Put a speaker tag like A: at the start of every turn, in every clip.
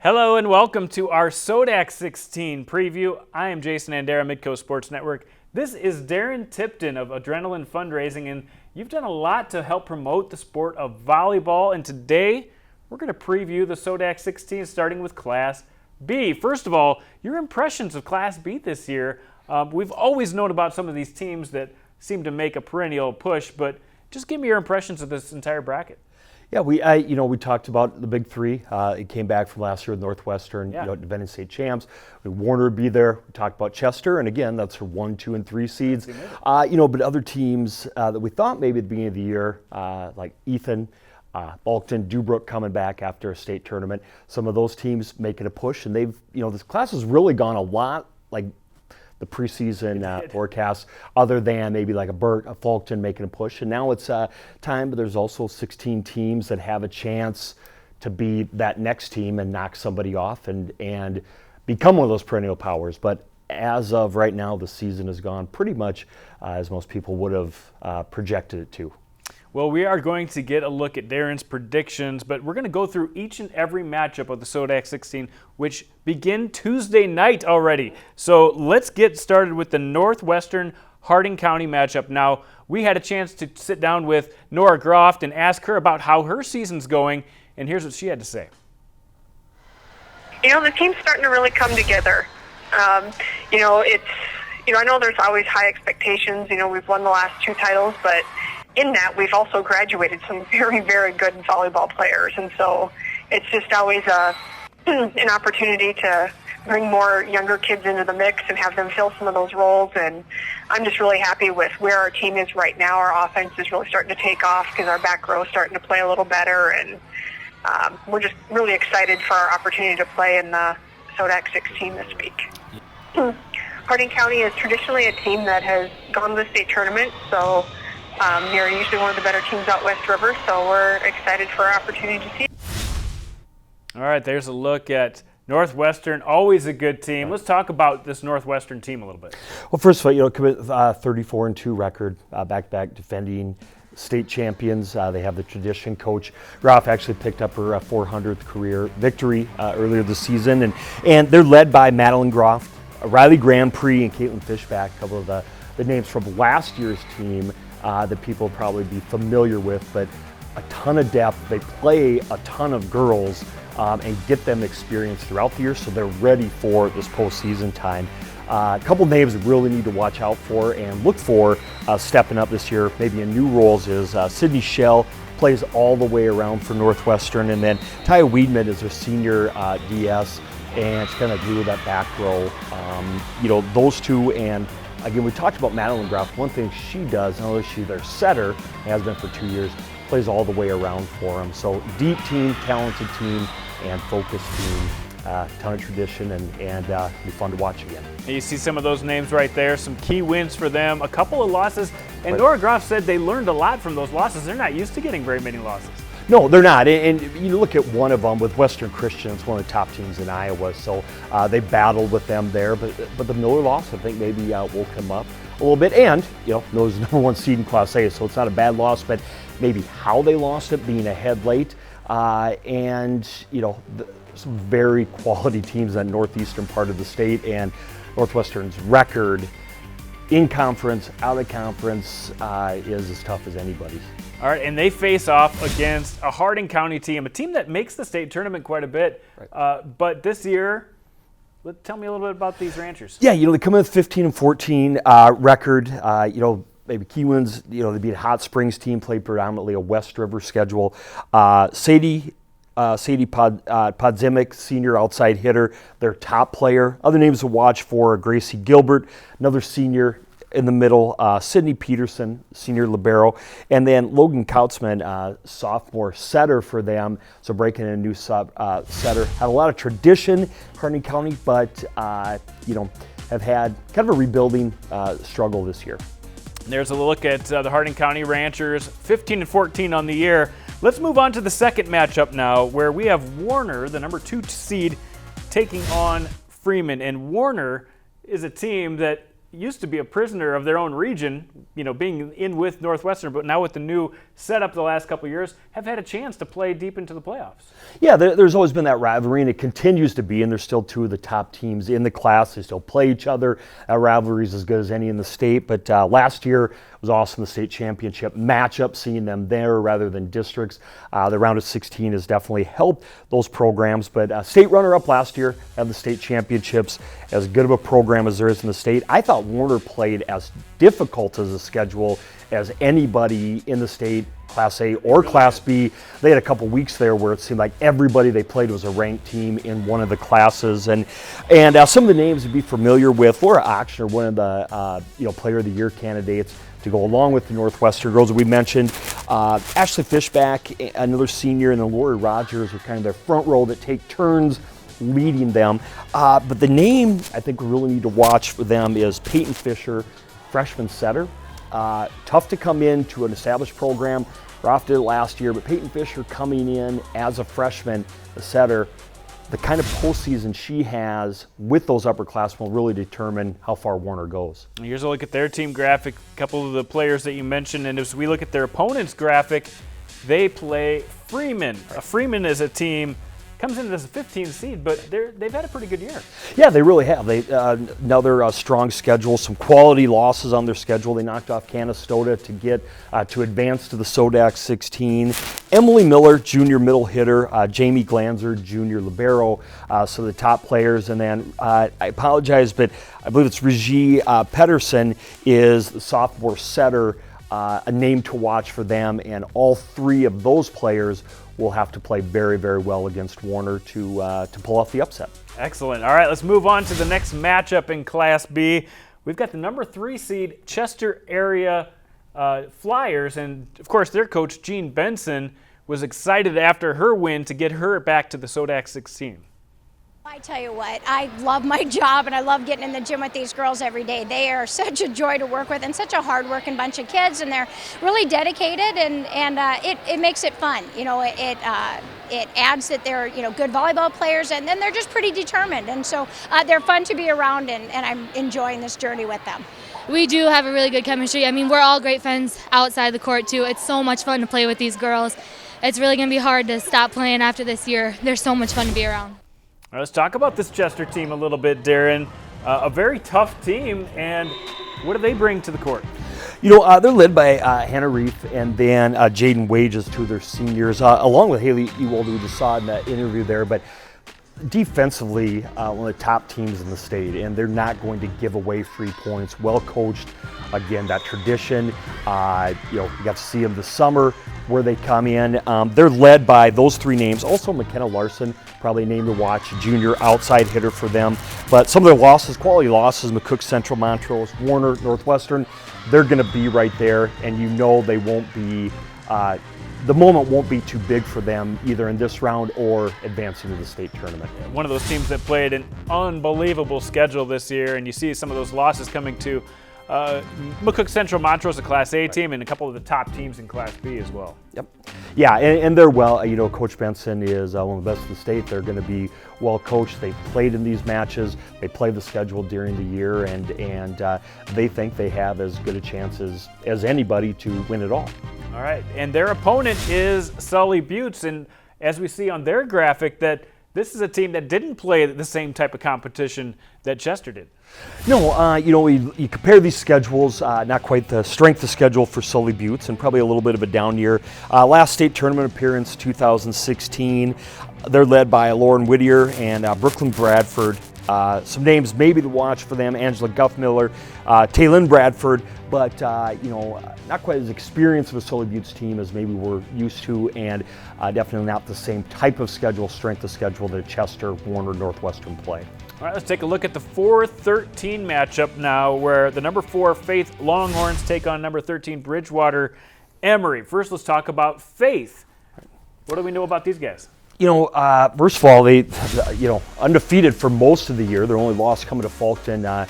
A: Hello and welcome to our SoDak16 preview. I am Jason Andera, Midco Sports Network. This is Darren Tipton of Adrenaline Fundraising, and you've done a lot to help promote the sport of volleyball. And today, we're going to preview the SoDak16 starting with Class B. First of all, your impressions of Class B this year. We've always known about some of these teams that seem to make a perennial push, but just give me your impressions of this entire bracket.
B: Yeah, we talked about the big three. It came back from last year with Northwestern, defending state champs. Warner would be there. We talked about Chester, and again, that's her 1, 2, and 3 seeds. But other teams that we thought maybe at the beginning of the year, like Ethan, Arlington, Dubrook coming back after a state tournament. Some of those teams making a push, and they've, this class has really gone a lot like the preseason forecast, other than maybe like a Burke, a Fulton making a push. And now it's time, but there's also 16 teams that have a chance to be that next team and knock somebody off and become one of those perennial powers. But as of right now, the season has gone pretty much as most people would have projected it to.
A: Well, we are going to get a look at Darren's predictions, but we're going to go through each and every matchup of the SoDak16, which begin Tuesday night already. So let's get started with the Northwestern Hardin County matchup. Now, we had a chance to sit down with Nora Groft and ask her about how her season's going, and here's what she had to say.
C: The team's starting to really come together. I know there's always high expectations. We've won the last 2 titles, but in that, we've also graduated some very, very good volleyball players, and so it's just always an opportunity to bring more younger kids into the mix and have them fill some of those roles. And I'm just really happy with where our team is right now. Our offense is really starting to take off because our back row is starting to play a little better, and we're just really excited for our opportunity to play in the SoDak16 this week. Hardin County is traditionally a team that has gone to the state tournament, so they're usually one of the better teams out West River, so we're excited for our opportunity to see it.
A: All right, there's a look at Northwestern, always a good team. Let's talk about this Northwestern team a little bit.
B: Well, first of all, commit 34-2 record, back-to-back defending state champions. They have the tradition. Coach Groff actually picked up her 400th career victory earlier this season, and they're led by Madeline Groff, Riley Grand Prix, and Caitlin Fishback, a couple of the names from last year's team that people will probably be familiar with, but a ton of depth. They play a ton of girls and get them experience throughout the year, so they're ready for this postseason time. A couple names we really need to watch out for and look for stepping up this year, maybe in new roles, is Sydney Schell, plays all the way around for Northwestern, and then Taya Weedman is their senior DS, and it's kind of glue that back row. Those two, and again, we talked about Madeline Groff. One thing she does, not only is she their setter, has been for 2 years, plays all the way around for them. So deep team, talented team, and focused team. Ton of tradition, and be fun to watch again.
A: And you see some of those names right there, some key wins for them, a couple of losses, and Nora Groff said they learned a lot from those losses. They're not used to getting very many losses.
B: No, they're not. And you look at one of them with Western Christian, it's one of the top teams in Iowa, so they battled with them there. But the Miller loss, I think, maybe woke them up a little bit. And, Miller's the #1 seed in Class A, so it's not a bad loss, but maybe how they lost it, being ahead late. Some very quality teams in that northeastern part of the state, and Northwestern's record in conference, out of conference, is as tough as anybody's.
A: All right, and they face off against a Hardin County team, a team that makes the state tournament quite a bit. Right. But this year, tell me a little bit about these Ranchers.
B: Yeah, they come in with 15-14 record. Maybe key wins. They beat a Hot Springs team, played predominantly a West River schedule. Sadie Podzimic, senior outside hitter, their top player. Other names to watch for: Gracie Gilbert, another senior in the middle, Sydney Peterson, senior libero, and then Logan Kautzman, sophomore setter for them. So breaking in a new setter. Had a lot of tradition, Hardin County, but have had kind of a rebuilding struggle this year.
A: There's a look at the Hardin County Ranchers, 15-14 on the year. Let's move on to the second matchup now, where we have Warner, the #2 seed, taking on Freeman. And Warner is a team that used to be a prisoner of their own region, being in with Northwestern, but now with the new setup the last couple of years, have had a chance to play deep into the playoffs.
B: Yeah, there's always been that rivalry, and it continues to be, and there's still two of the top teams in the class. They still play each other. That rivalry is as good as any in the state, but last year was awesome, the state championship matchup, seeing them there rather than districts. The round of 16 has definitely helped those programs, but state runner-up last year had the state championships. As good of a program as there is in the state. I thought Warner played as difficult as a schedule as anybody in the state, Class A or Class B. They had a couple weeks there where it seemed like everybody they played was a ranked team in one of the classes, and some of the names you'd be familiar with. Laura Ochsner, one of the Player of the Year candidates to go along with the Northwestern girls that we mentioned. Ashley Fishback, another senior, and then Lori Rogers are kind of their front row that take turns leading them. But the name I think we really need to watch for them is Peyton Fisher, freshman setter. Tough to come into an established program. Roth did it last year, but Peyton Fisher coming in as a freshman, a setter, the kind of postseason she has with those upperclassmen will really determine how far Warner goes.
A: Here's a look at their team graphic, a couple of the players that you mentioned, and as we look at their opponent's graphic, they play Freeman. Freeman is a team comes in as a 15 seed, but they've had a pretty good year.
B: Yeah, they really have. They another strong schedule, some quality losses on their schedule. They knocked off Canastota to get to advance to the SoDak16. Emily Miller, junior middle hitter. Jamie Glanzer, junior libero. So the top players, and then I apologize, but I believe it's Regie Pedersen is the sophomore setter. A name to watch for them, and all three of those players will have to play very, very well against Warner to pull off the upset.
A: Excellent. All right, let's move on to the next matchup in Class B. We've got the number 3 seed Chester area Flyers, and of course their coach Jean Benson was excited after her win to get her back to the SoDak16.
D: I tell you what, I love my job and I love getting in the gym with these girls every day. They are such a joy to work with and such a hard-working bunch of kids, and they're really dedicated, and it makes it fun. You know, it adds that they're good volleyball players, and then they're just pretty determined, and so they're fun to be around, and I'm enjoying this journey with them.
E: We do have a really good chemistry. I mean, we're all great friends outside the court too. It's so much fun to play with these girls. It's really going to be hard to stop playing after this year. They're so much fun to be around.
A: Let's talk about this Chester team a little bit, Darren. A very tough team, and what do they bring to the court?
B: They're led by Hannah Reef and then Jaden Wages, two of their seniors, along with Haley Ewald, who we just saw in that interview there. But defensively, one of the top teams in the state, and they're not going to give away free points. Well coached, again, that tradition. You got to see them this summer where they come in. They're led by those three names. Also, McKenna Larson, probably a name to watch, junior outside hitter for them. But some of their losses, quality losses, McCook Central, Montrose, Warner, Northwestern, they're going to be right there, and they won't be. The moment won't be too big for them either in this round or advancing to the state tournament.
A: One of those teams that played an unbelievable schedule this year, and you see some of those losses coming to McCook Central, Montrose, a Class A team, and a couple of the top teams in Class B as well.
B: Yep. Yeah, and they're well. Coach Benson is one of the best in the state. They're going to be well coached. They've played in these matches. They play the schedule during the year, and they think they have as good a chance as anybody to win it all.
A: All right, and their opponent is Sully Buttes, and as we see on their graphic, that this is a team that didn't play the same type of competition that Chester did.
B: No, you compare these schedules, not quite the strength of schedule for Sully Buttes, and probably a little bit of a down year. Last state tournament appearance, 2016. They're led by Lauren Whittier and Brooklyn Bradford. Some names maybe to watch for them: Angela Guffmiller, Taylin Bradford, but not quite as experienced of a Sully Buttes team as maybe we're used to, and definitely not the same type of schedule, strength of schedule that Chester, Warner, Northwestern play.
A: All right, let's take a look at the 4-13 matchup now, where the number 4 Faith Longhorns take on number 13 BridgewaterEmery. First, let's talk about Faith. What do we know about these guys?
B: First of all, they, undefeated for most of the year. Their only loss coming to Fulton, a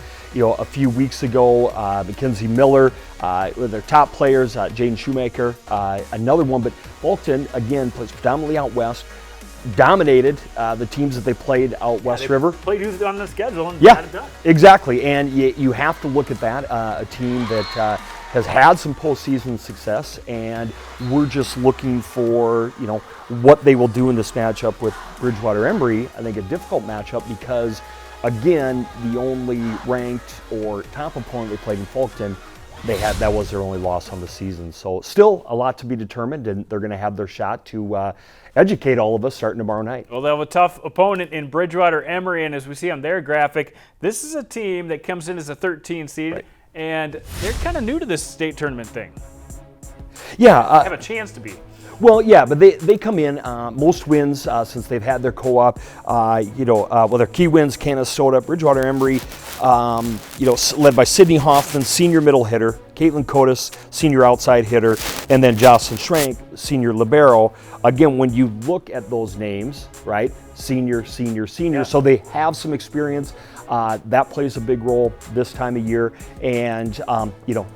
B: few weeks ago. Mackenzie Miller, with their top players, Jaden Shoemaker, another one. But Fulton, again, plays predominantly out west. Dominated the teams that they played out West River.
A: Played who's on the schedule and
B: yeah,
A: got it done.
B: Exactly. And you have to look at that, a team that has had some postseason success, and we're just looking for, what they will do in this matchup with BridgewaterEmery. I think a difficult matchup because, again, the only ranked or top opponent they played in Fulton, that was their only loss on the season. So still a lot to be determined, and they're going to have their shot to educate all of us starting tomorrow night.
A: Well, they'll have a tough opponent in BridgewaterEmery, and as we see on their graphic, this is a team that comes in as a 13 seed, right, and they're kind of new to this state tournament thing.
B: Yeah.
A: Have a chance to be.
B: Well, yeah, but they come in, most wins since they've had their co-op, their key wins, Canastota, BridgewaterEmery, led by Sydney Hoffman, senior middle hitter, Caitlin Cotis, senior outside hitter, and then Jocelyn Schrank, senior libero. Again, when you look at those names, right, senior, yeah, so they have some experience. That plays a big role this time of year. And,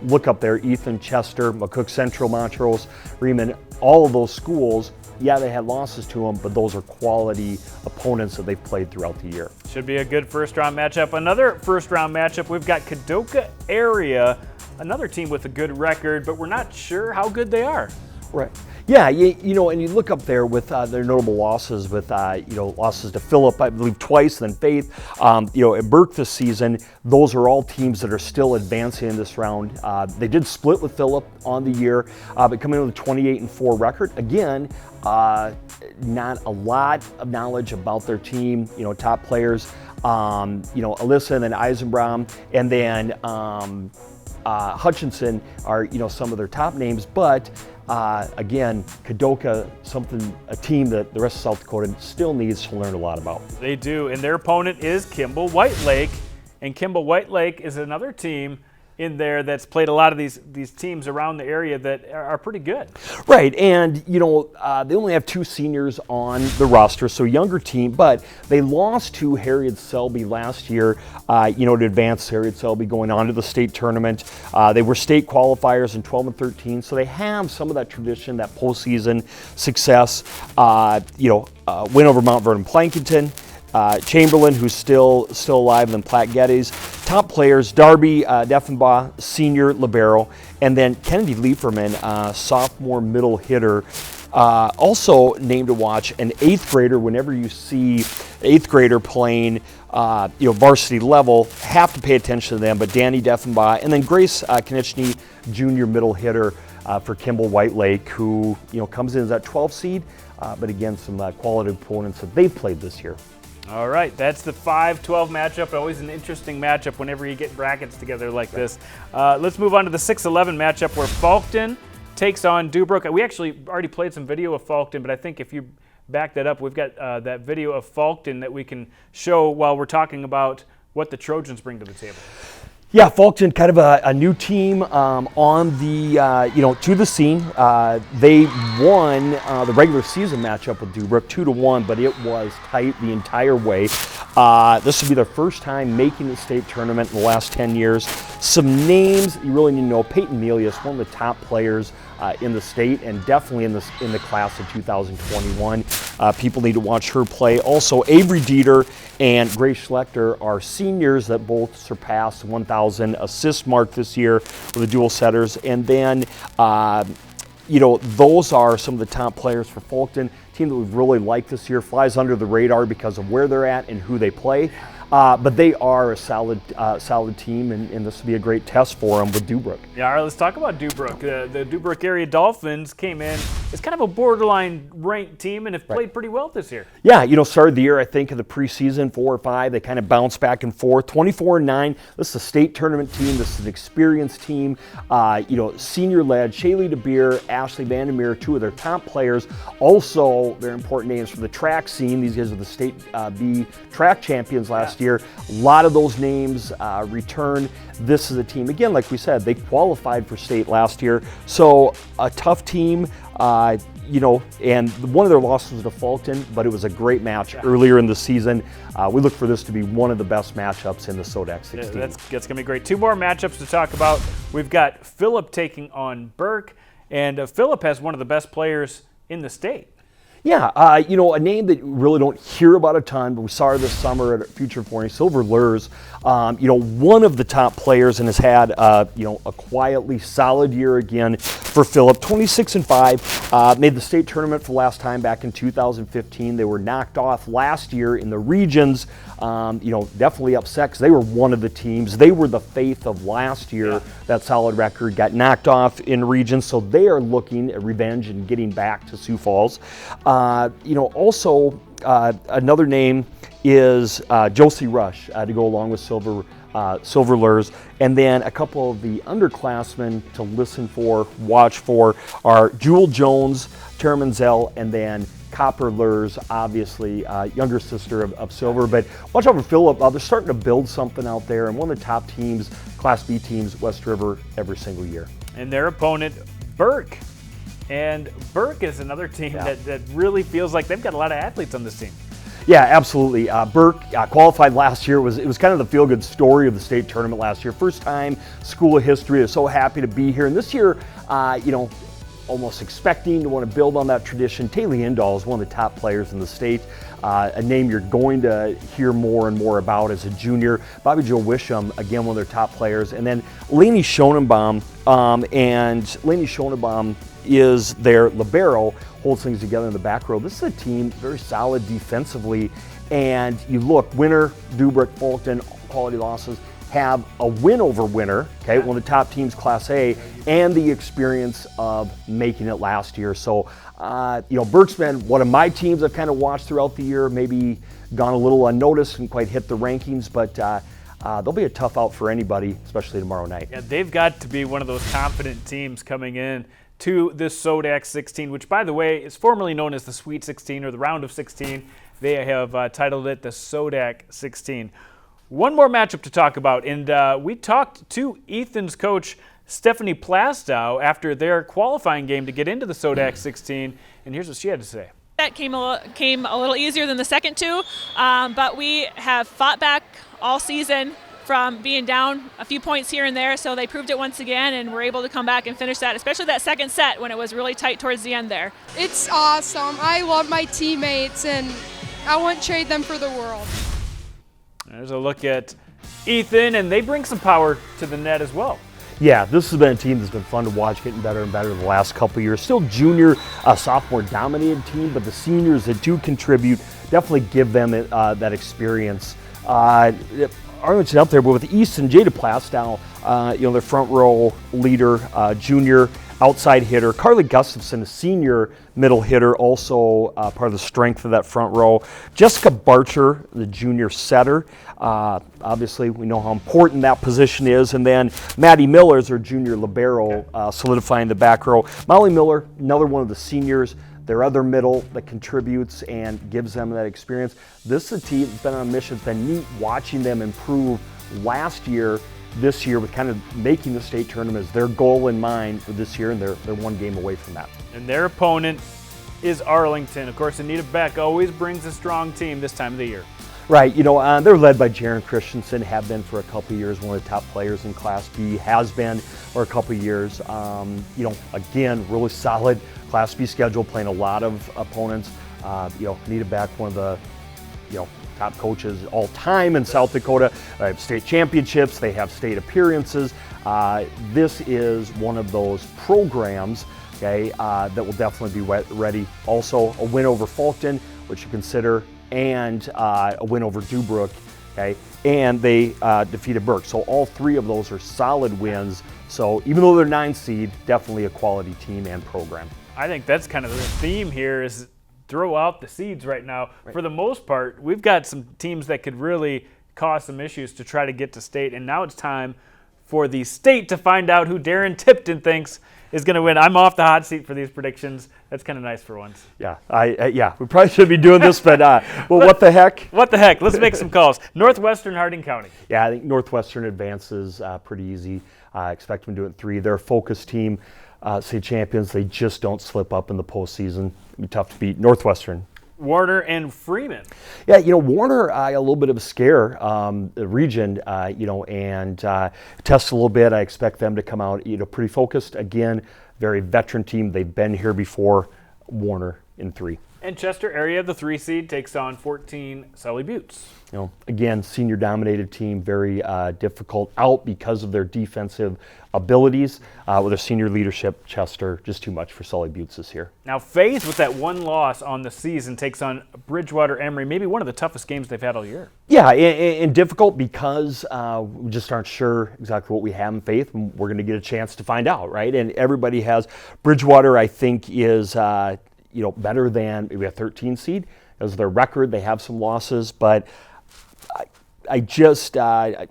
B: look up there, Ethan, Chester, McCook Central, Montrose, Freeman, all of those schools, yeah, they had losses to them, but those are quality opponents that they've played throughout the year.
A: Should be a good first-round matchup. Another first-round matchup, we've got Kadoka Area, another team with a good record, but we're not sure how good they are.
B: Right. Yeah, and you look up there with their notable losses with, losses to Phillip, I believe twice, then Faith, at Burke this season. Those are all teams that are still advancing in this round. They did split with Phillip on the year, but coming in with a 28-4 record. Again, not a lot of knowledge about their team, top players, Alyssa and then Eisenbraun, and then Hutchinson are, some of their top names, but again, Kadoka, a team that the rest of South Dakota still needs to learn a lot about.
A: They do, and their opponent is Kimball White Lake, and Kimball White Lake is another team in there that's played a lot of these teams around the area that are pretty good.
B: Right, and they only have 2 seniors on the roster, so younger team, but they lost to Harriet Selby last year, to advance Harriet Selby going on to the state tournament. They were state qualifiers in 12 and 13, so they have some of that tradition, that postseason success. Win over Mount Vernon Plankinton. Chamberlain, who's still alive, and then Platte Geddes. Top players, Darby Deffenbaugh, senior libero, and then Kennedy Lieferman, sophomore middle hitter. Also named to watch, an 8th grader. Whenever you see 8th grader playing varsity level, have to pay attention to them, but Danny Deffenbaugh, and then Grace Konieczny, junior middle hitter for Kimball White Lake, who comes in as that 12 seed, but again, some quality opponents that they've played this year.
A: All right, that's the 5-12 matchup. Always an interesting matchup whenever you get brackets together like this. Let's move on to the 6-11 matchup where Fulton takes on Dubrook. We actually already played some video of Fulton, but I think if you back that up, we've got that video of Fulton that we can show while we're talking about what the Trojans bring to the table.
B: Yeah, Fulton, kind of a new team on the, to the scene. They won the regular season matchup with Dubrook 2-1, but it was tight the entire way. This will be their first time making the state tournament in the last 10 years. Some names you really need to know. Peyton Melius, one of the top players in the state, and definitely in the class of 2021. People need to watch her play. Also, Avery Dieter and Grace Schlechter are seniors that both surpassed 1,000 assist mark this year with the dual setters. And then, those are some of the top players for Fulton. Team that we've really liked this year, flies under the radar because of where they're at and who they play. But they are a solid team, and this will be a great test for them with Dubrook.
A: Yeah, all right, let's talk about Dubrook. The Dubrook area Dolphins came in as kind of a borderline ranked team and have played pretty well this year.
B: Yeah, started the year, I think, in the preseason 4 or 5. They kind of bounced back and forth. 24-9. This is a state tournament team. This is an experienced team. Senior-led, Shaylee DeBeer, Ashley Vandermeer, 2 of their top players. Also, very important names from the track scene. These guys are the state B track champions last year. A lot of those names return. This is a team, again, like we said, they qualified for state last year. So a tough team, and one of their losses was to Fulton, but it was a great match earlier in the season. We look for this to be one of the best matchups in the SoDak16.
A: Yeah, that's going to be great. 2 more matchups to talk about. We've got Phillip taking on Burke, and Phillip has one of the best players in the state.
B: Yeah, a name that you really don't hear about a ton, but we saw her this summer at Future 40, Silver Lures. One of the top players and has had, a quietly solid year again for Phillip. 26-5, made the state tournament for the last time back in 2015. They were knocked off last year in the regions. Definitely upset because they were one of the teams. They were the faith of last year. That solid record got knocked off in regions, so they are looking at revenge and getting back to Sioux Falls. Another name is Josie Rush to go along with Silver Lures. And then a couple of the underclassmen to listen for, watch for, are Jewel Jones, Tara Menzel, and then Copper Lures, obviously younger sister of Silver. But watch out for Phillip. They're starting to build something out there, and one of the top teams, Class B teams, West River, every single year.
A: And their opponent, Burke. And Burke is another team that really feels like they've got a lot of athletes on this team.
B: Yeah, absolutely. Burke qualified last year. It was kind of the feel-good story of the state tournament last year. First time school of history. They're so happy to be here. And this year, almost expecting to want to build on that tradition. Taylor Indall is one of the top players in the state. A name you're going to hear more and more about as a junior. Bobby Joe Wisham, again, one of their top players. And then Lainey Schonenbaum. And Lainey Schonenbaum is their libero, holds things together in the back row. This is a team very solid defensively. And you look, Winter, Dubrick, Fulton, quality losses, have a win over Winter, okay, one of the top teams, Class A, and the experience of making it last year. So, Burke's been one of my teams I've kind of watched throughout the year, maybe gone a little unnoticed and quite hit the rankings, but they'll be a tough out for anybody, especially tomorrow night.
A: Yeah, they've got to be one of those confident teams coming in to this SoDak16, which, by the way, is formerly known as the Sweet 16 or the Round of 16. They have titled it the SoDak16. One more matchup to talk about, and we talked to Ethan's coach, Stephanie Plastow, after their qualifying game to get into the SoDak16, and here's what she had to say.
F: That came a little easier than the second two, but we have fought back all season from being down a few points here and there, so they proved it once again, and we're able to come back and finish that, especially that second set when it was really tight towards the end there.
G: It's awesome. I love my teammates, and I wouldn't trade them for the world.
A: There's a look at Ethan, and they bring some power to the net as well.
B: Yeah, this has been a team that's been fun to watch, getting better and better the last couple of years. Still junior, sophomore dominated team, but the seniors that do contribute definitely give them that experience. Arlington up there, but with Easton, Jada Plastow, their front row leader, junior outside hitter. Carly Gustafson, a senior middle hitter, also part of the strength of that front row. Jessica Barcher, the junior setter. Obviously, we know how important that position is. And then Maddie Miller is our junior libero, solidifying the back row. Molly Miller, another one of the seniors. Their other middle that contributes and gives them that experience. This is a team that's been on a mission. It's been neat watching them improve last year, this year, with kind of making the state tournament as their goal in mind for this year, and they're one game away from that.
A: And their opponent is Arlington. Of course, Anita Beck always brings a strong team this time of the year.
B: Right, they're led by Darren Christensen, have been for a couple of years, one of the top players in Class B, has been for a couple of years. Again, really solid Class B schedule, playing a lot of opponents. Anita Beck, one of the, top coaches all time in South Dakota. They have state championships, they have state appearances. This is one of those programs, okay, that will definitely be ready. Also, a win over Fulton, which you consider, and a win over Dubrick, okay, and they defeated Burke. So all three of those are solid wins. So even though they're 9 seed, definitely a quality team and program.
A: I think that's kind of the theme here, is throw out the seeds right now. Right. For the most part, we've got some teams that could really cause some issues to try to get to state, and now it's time for the state to find out who Darren Tipton thinks is going to win. I'm off the hot seat for these predictions. That's kind of nice for once.
B: Yeah, we probably should be doing this, but what the heck?
A: What the heck? Let's make some calls. Northwestern, Hardin County.
B: Yeah, I think Northwestern advances pretty easy. I expect them to do it in 3. They're a focused team, state champions. They just don't slip up in the postseason. It'd be tough to beat. Northwestern.
A: Warner and Freeman.
B: Yeah, Warner, a little bit of a scare, the region, and test a little bit. I expect them to come out, pretty focused. Again, very veteran team. They've been here before. Warner in 3.
A: And Chester area, the 3 seed, takes on 14 Sully Buttes.
B: Again, senior-dominated team, very difficult out because of their defensive abilities. With their senior leadership, Chester, just too much for Sully Buttes this year.
A: Now, Faith, with that one loss on the season, takes on BridgewaterEmery, maybe one of the toughest games they've had all year.
B: Yeah, and difficult because we just aren't sure exactly what we have in Faith. And we're going to get a chance to find out, right? And everybody has. Bridgewater, I think, is better than maybe a 13 seed. As their record, they have some losses, but I guess we're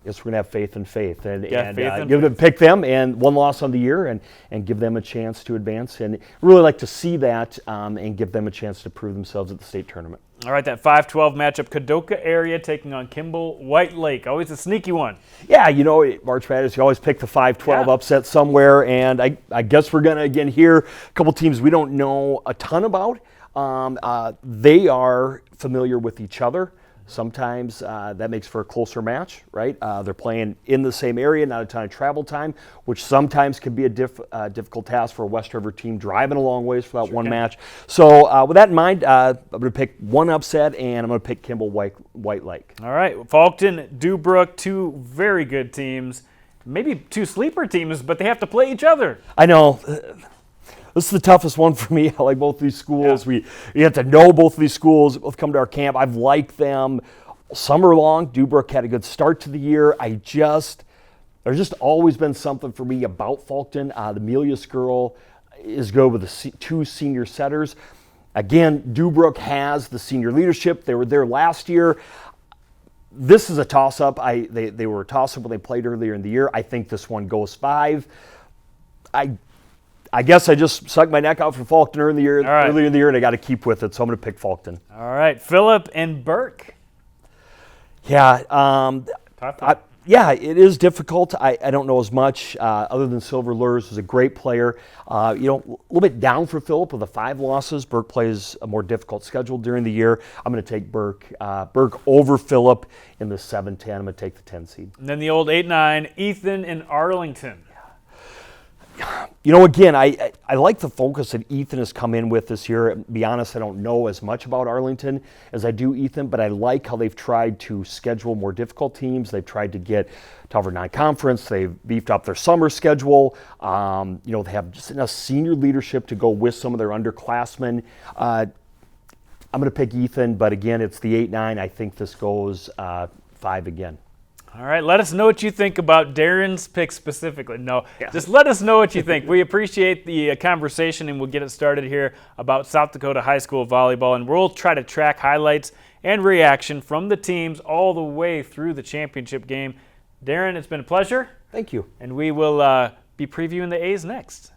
B: going to have faith in Faith and give them, pick them and one loss on the year and give them a chance to advance. And really like to see that and give them a chance to prove themselves at the state tournament.
A: All right, that 5-12 matchup, Kadoka area taking on Kimball White Lake. Always a sneaky one.
B: Yeah, March Madness, you always pick the 5-12 upset somewhere. And I guess we're going to, again, hear a couple teams we don't know a ton about. They are familiar with each other. Sometimes that makes for a closer match, right? They're playing in the same area, not a ton of travel time, which sometimes can be a difficult task for a West River team driving a long ways for that one match. So with that in mind, I'm going to pick one upset, and I'm going to pick Kimball White Lake.
A: All right, Faulkton, Dubrook, two very good teams. Maybe two sleeper teams, but they have to play each other.
B: I know. This is the toughest one for me. I like both of these schools. Yeah. We have to know both of these schools. Both come to our camp. I've liked them summer long. Dubrook had a good start to the year. There's just always been something for me about Faulkton. The Melius girl is good with the two senior setters. Again, Dubrook has the senior leadership. They were there last year. This is a toss-up. They were a toss-up when they played earlier in the year. I think this one goes 5. I guess I just sucked my neck out for Faulkton earlier in the year, and I got to keep with it, so I'm going to pick Faulkton.
A: All right, Phillip and Burke.
B: Yeah, it is difficult. I don't know as much other than Silver Lures is a great player. A little bit down for Phillip with the 5 losses. Burke plays a more difficult schedule during the year. I'm going to take Burke over Phillip in the 7-10. I'm going to take the 10 seed.
A: And then the old 8-9, Ethan and Arlington.
B: Again, I like the focus that Ethan has come in with this year. To be honest, I don't know as much about Arlington as I do Ethan, but I like how they've tried to schedule more difficult teams. They've tried to get tougher non-conference. They've beefed up their summer schedule. They have just enough senior leadership to go with some of their underclassmen. I'm going to pick Ethan, but again, it's the 8-9. I think this goes 5 again.
A: All right, let us know what you think about Darren's pick specifically. Just let us know what you think. We appreciate the conversation, and we'll get it started here about South Dakota High School volleyball, and we'll try to track highlights and reaction from the teams all the way through the championship game. Darren, it's been a pleasure.
B: Thank you.
A: And we will be previewing the A's next.